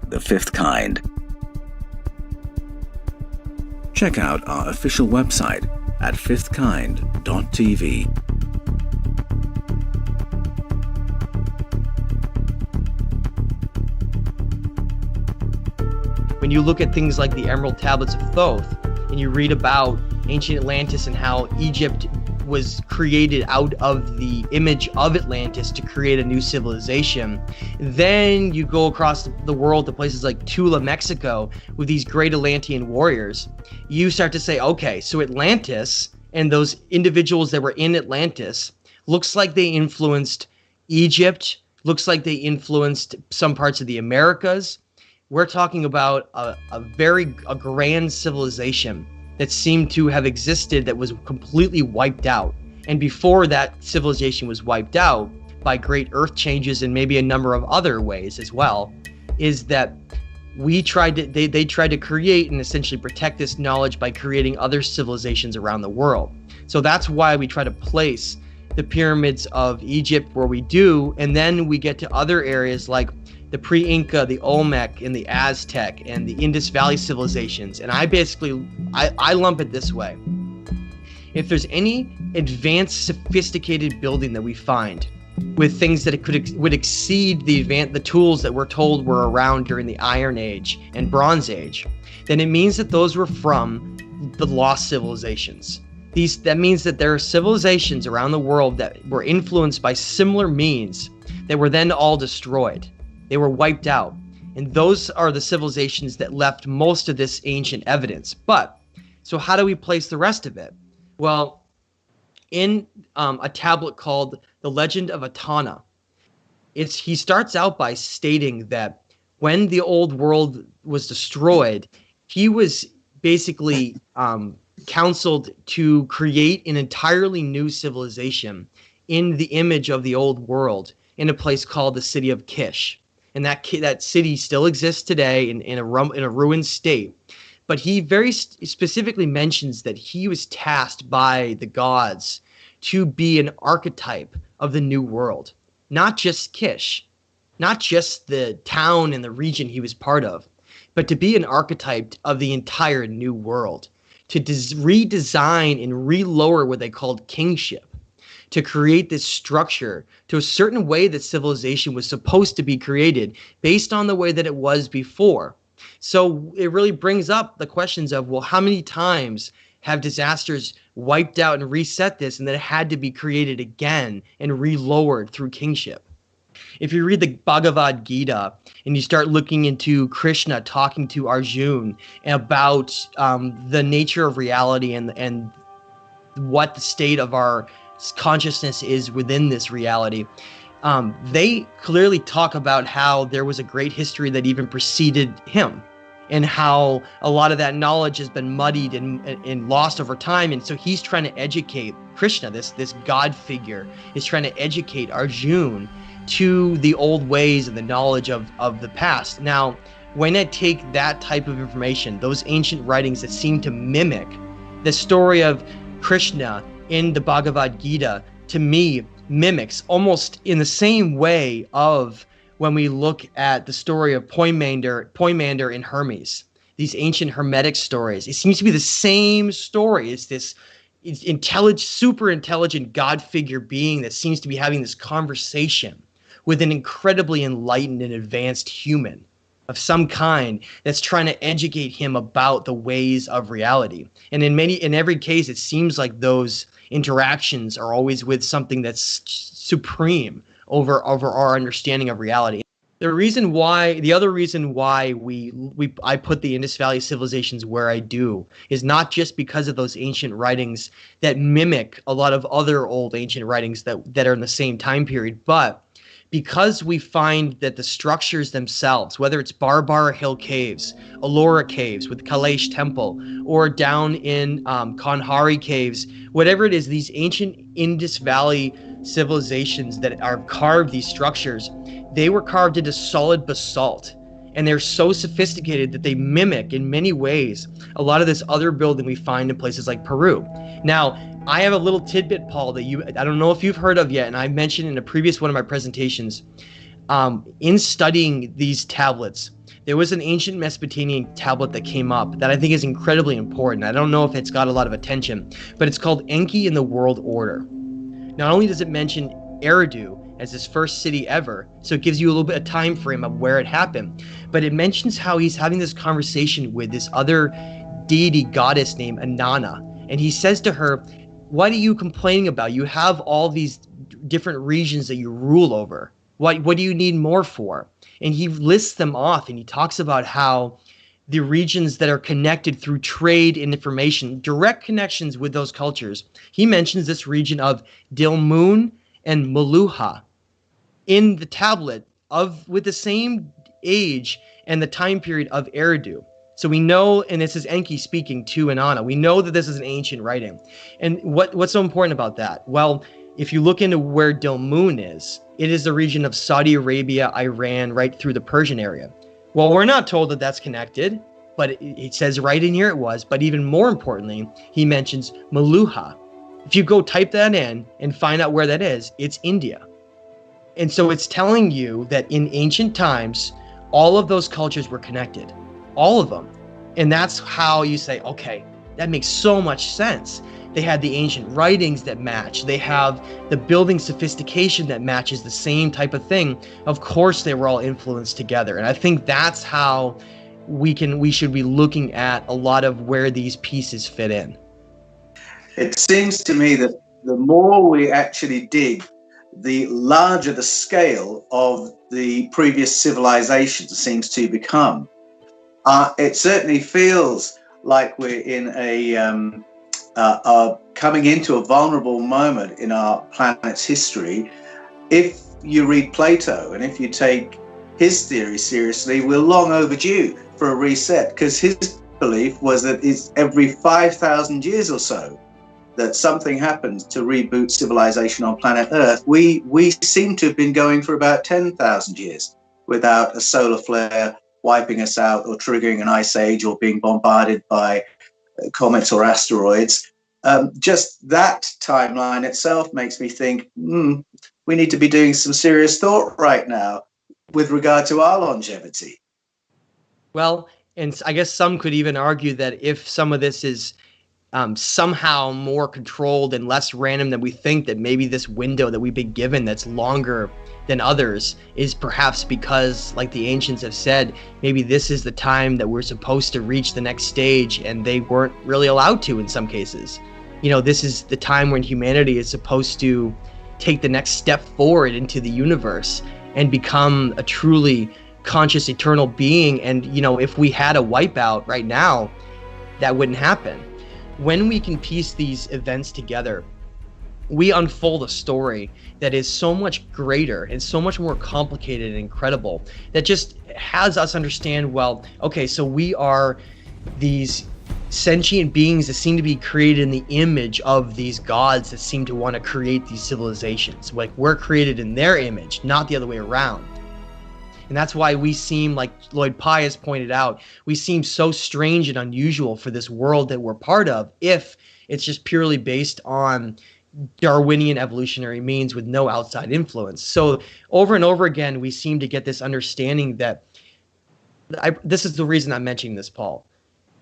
the fifth kind. Check out our official website at fifthkind.tv. When you look at things like the Emerald Tablets of Thoth, and you read about ancient Atlantis and how Egypt was created out of the image of Atlantis to create a new civilization, then you go across the world to places like Tula, Mexico, with these great Atlantean warriors. You start to say, okay, so Atlantis and those individuals that were in Atlantis looks like they influenced Egypt, looks like they influenced some parts of the Americas. We're talking about a grand civilization that seemed to have existed that was completely wiped out. And before that civilization was wiped out by great earth changes and maybe a number of other ways as well, is that they tried to create and essentially protect this knowledge by creating other civilizations around the world. So that's why we try to place the pyramids of Egypt where we do, and then we get to other areas like the pre-Inca, the Olmec, and the Aztec, and the Indus Valley civilizations. And I lump it this way. If there's any advanced, sophisticated building that we find with things that would exceed the tools that we're told were around during the Iron Age and Bronze Age, then it means that those were from the lost civilizations. That means that there are civilizations around the world that were influenced by similar means that were then all destroyed. They were wiped out. And those are the civilizations that left most of this ancient evidence. But, so how do we place the rest of it? Well, in a tablet called The Legend of Etana, he starts out by stating that when the old world was destroyed, he was basically counseled to create an entirely new civilization in the image of the old world in a place called the city of Kish. And that city still exists today in a ruined state. But he very specifically mentions that he was tasked by the gods to be an archetype of the new world. Not just Kish, not just the town and the region he was part of, but to be an archetype of the entire new world. To redesign and relower what they called kingship. To create this structure to a certain way that civilization was supposed to be created based on the way that it was before. So it really brings up the questions of, well, how many times have disasters wiped out and reset this, and then it had to be created again and relowered through kingship? If you read the Bhagavad Gita and you start looking into Krishna talking to Arjuna about the nature of reality and what the state of our consciousness is within this reality, they clearly talk about how there was a great history that even preceded him, and how a lot of that knowledge has been muddied and lost over time. And so he's trying to educate Krishna, this God figure, is trying to educate Arjuna to the old ways and the knowledge of the past. Now, when I take that type of information, those ancient writings that seem to mimic the story of Krishna in the Bhagavad Gita, to me, mimics almost in the same way of when we look at the story of Poimander and Hermes, these ancient Hermetic stories. It seems to be the same story. It's this super intelligent God figure being that seems to be having this conversation with an incredibly enlightened and advanced human of some kind that's trying to educate him about the ways of reality. And in every case, it seems like those interactions are always with something that's supreme over our understanding of reality. The other reason why I put the Indus Valley civilizations where I do is not just because of those ancient writings that mimic a lot of other old ancient writings that are in the same time period, but because we find that the structures themselves, whether it's Barbara Hill Caves, Ellora Caves with Kailash Temple, or down in Kanhari Caves, whatever it is, these ancient Indus Valley civilizations that are carved, these structures, they were carved into solid basalt. And they're so sophisticated that they mimic, in many ways, a lot of this other building we find in places like Peru. Now, I have a little tidbit, Paul, that I don't know if you've heard of yet, and I mentioned in a previous one of my presentations. In studying these tablets, there was an ancient Mesopotamian tablet that came up that I think is incredibly important. I don't know if it's got a lot of attention, but it's called Enki in the World Order. Not only does it mention Eridu as his first city ever, so it gives you a little bit of time frame of where it happened, but it mentions how he's having this conversation with this other deity goddess named Inanna, and he says to her, what are you complaining about? You have all these different regions that you rule over. What do you need more for? And he lists them off, and he talks about how the regions that are connected through trade and information, direct connections with those cultures. He mentions this region of Dilmun and Meluha in the tablet with the same age and the time period of Eridu. So we know, and this is Enki speaking to Inanna, we know that this is an ancient writing. And what's so important about that? Well, if you look into where Dilmun is, it is the region of Saudi Arabia, Iran, right through the Persian area. Well, we're not told that that's connected, but it says right in here it was. But even more importantly, he mentions Meluha. If you go type that in and find out where that is, it's India. And so it's telling you that in ancient times, all of those cultures were connected, all of them. And that's how you say, okay, that makes so much sense. They had the ancient writings that match. They have the building sophistication that matches the same type of thing. Of course, they were all influenced together. And I think that's how we should be looking at a lot of where these pieces fit in. It seems to me that the more we actually dig, the larger the scale of the previous civilizations seems to become. It certainly feels like we're in coming into a vulnerable moment in our planet's history. If you read Plato and if you take his theory seriously, we're long overdue for a reset, because his belief was that it's every 5,000 years or so that something happens to reboot civilization on planet Earth. We seem to have been going for about 10,000 years without a solar flare wiping us out or triggering an ice age or being bombarded by comets or asteroids. Just that timeline itself makes me think, we need to be doing some serious thought right now with regard to our longevity. Well, and I guess some could even argue that if some of this is somehow more controlled and less random than we think, that maybe this window that we've been given that's longer than others is perhaps because, like the ancients have said, maybe this is the time that we're supposed to reach the next stage and they weren't really allowed to in some cases. You know, this is the time when humanity is supposed to take the next step forward into the universe and become a truly conscious eternal being. And, you know, if we had a wipeout right now, that wouldn't happen. When we can piece these events together, we unfold a story that is so much greater and so much more complicated and incredible, that just has us understand, well, okay, so we are these sentient beings that seem to be created in the image of these gods that seem to want to create these civilizations. Like, we're created in their image, not the other way around. And that's why we seem, like Lloyd Pye has pointed out, we seem so strange and unusual for this world that we're part of, if it's just purely based on Darwinian evolutionary means with no outside influence. So over and over again, we seem to get this understanding that, this is the reason I'm mentioning this, Paul.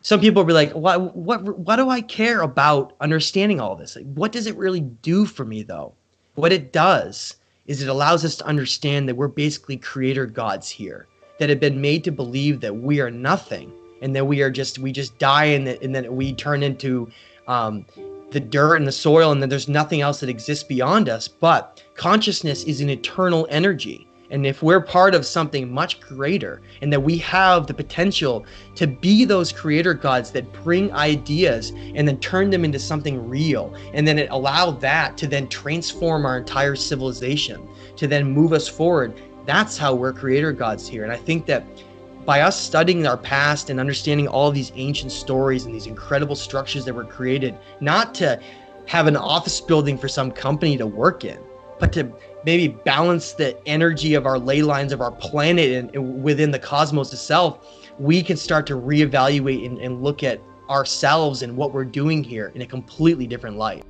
Some people will be like, what do I care about understanding all this? Like, what does it really do for me, though? What it does is it allows us to understand that we're basically creator gods here, that have been made to believe that we are nothing, and that we just die, and then we turn into the dirt and the soil, and then there's nothing else that exists beyond us. But consciousness is an eternal energy. And if we're part of something much greater, and that we have the potential to be those creator gods that bring ideas and then turn them into something real, and then allow that to then transform our entire civilization, to then move us forward, that's how we're creator gods here. And I think that by us studying our past and understanding all of these ancient stories and these incredible structures that were created, not to have an office building for some company to work in, but to maybe balance the energy of our ley lines of our planet and within the cosmos itself, we can start to reevaluate and look at ourselves and what we're doing here in a completely different light.